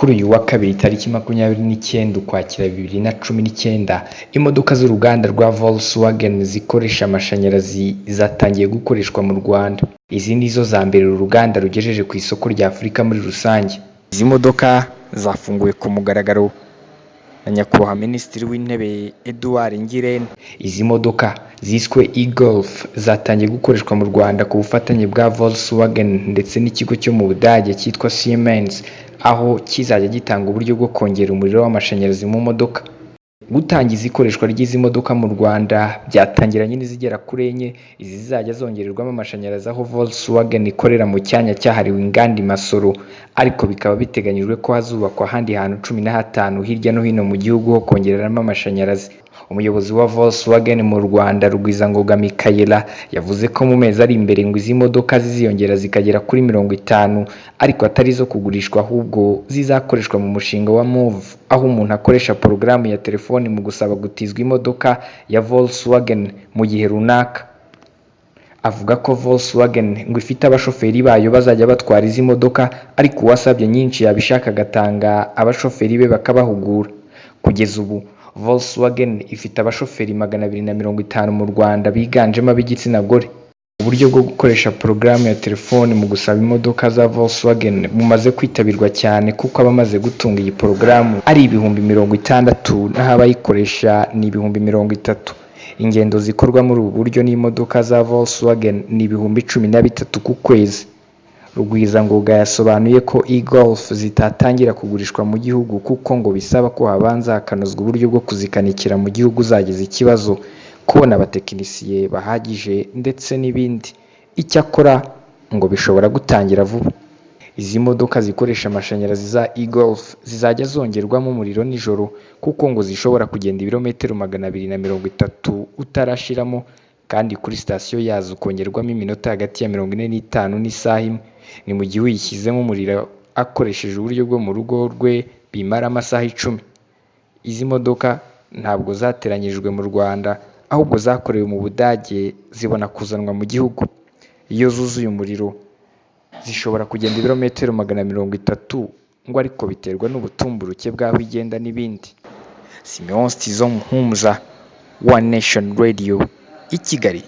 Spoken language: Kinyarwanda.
kuri uyu wa kabiri tariki 29 Ukwakira 2019 imodoka z'uruganda rwa Volkswagen zikoresha amashanyarazi zatangiye gukoreshwa mu Rwanda. Izi nizo za mbere uru ruganda rugejeje ku isoko rya Afurika muri rusange. Izi modoka zafunguwe ku mugaragaro na Nyakubahwa Minisitiri w'Intebe Edouard Ngirente. Izi modoka ziswe e-Golf zatangiye gukoreshwa mu Rwanda ku bufatanye bwa Volkswagen ndetse n'ikigo cyo mu Budage cyitwa Siemens, aho kizajya gitanga uburyo bwo kongera umuriro w'amashanyarazi mu modoka. Gutangiza ikoreshwa ry'izi modoka mu Rwanda byatangiranye n'izigera kuri enye, izi zizajya zongererwamo amashanyarazi aho Volkswagen ikorera mu cyanya cyahariwe inganda i Masoro, ariko bikaba biteganyijwe ko hazubakwa ahandi hantu 15 hirya no hino mu gihugu ho kongereramo amashanyarazi. Umuyobozi wa Volkswagen mu Rwanda Rugwizangoga Michaela yavuze ko mu mezi ari imbere ngo izi modoka ziziyongera zikagera kuri 50, ariko atari zo kugurishwa ahubwo zizakoreshwa mu mushinga wa Move, aho umuntu akoresha porogaramu ya telefoni mu gusaba gutizwa imodoka ya Volkswagen mu gihe runaka. Avuga ko Volkswagen ngo ifite abashoferi bayo bazajya batwara izi modoka, ariko uwasabye nyinshi yabishaka agatanga abashoferi be bakabahugura. Kugeza ubu Volkswagen ifite abashoferi 250 mu Rwanda biganjemo ab'igitsina gore. Uburyo bwo gukoresha porogaramu ya telefoni mu gusaba imodoka za Volkswagen bumaze kwitabirwa cyane, kuko abamaze gutunga iyi porogaramu ari 60,000 naho abayikoresha ni 30,000. Ingendo zikorwa muri ubu buryo n'imodoka za Volkswagen ni 13,000 ku kwezi. Rugwizangoga yasobanuye ko e-Golf zitatangira kugurishwa mu gihugu kuko ngo bisaba ko habanza hakanozwa uburyo bwo kuzikanikira mu gihugu zagize ikibazo, kubona abatekinisiye bahagije ndetse n'ibindi. Icyakora ngo bishobora gutangira vuba. Izi modoka zikoresha amashanyarazi za e-Golf zizajya zongerwamo umuriro nijoro, kuko ngo zishobora kugenda ibirometero 230 utarashiramo, kandi kuri sitasiyo yazo ukongerwamo iminota hagati ya 45 n'isaha imwe. Ni mu gihe uyishyizemo umuriro akoresheje uburyo bwo mu rugo rwe bimara amasaha 10. Izi modoka ntabwo zateranyijwe mu Rwanda, ahubwo zakorewe mu Budage zibona kuzanwa mu gihugu. Iyo zuzuye umuriro zishobora kugenda ibirometero 130, ngo ariko biterwa n'ubutumburuke bw'aho igenda n'ibindi. Simeon Stizo Muhumuza, One Nation Radio, i Kigali.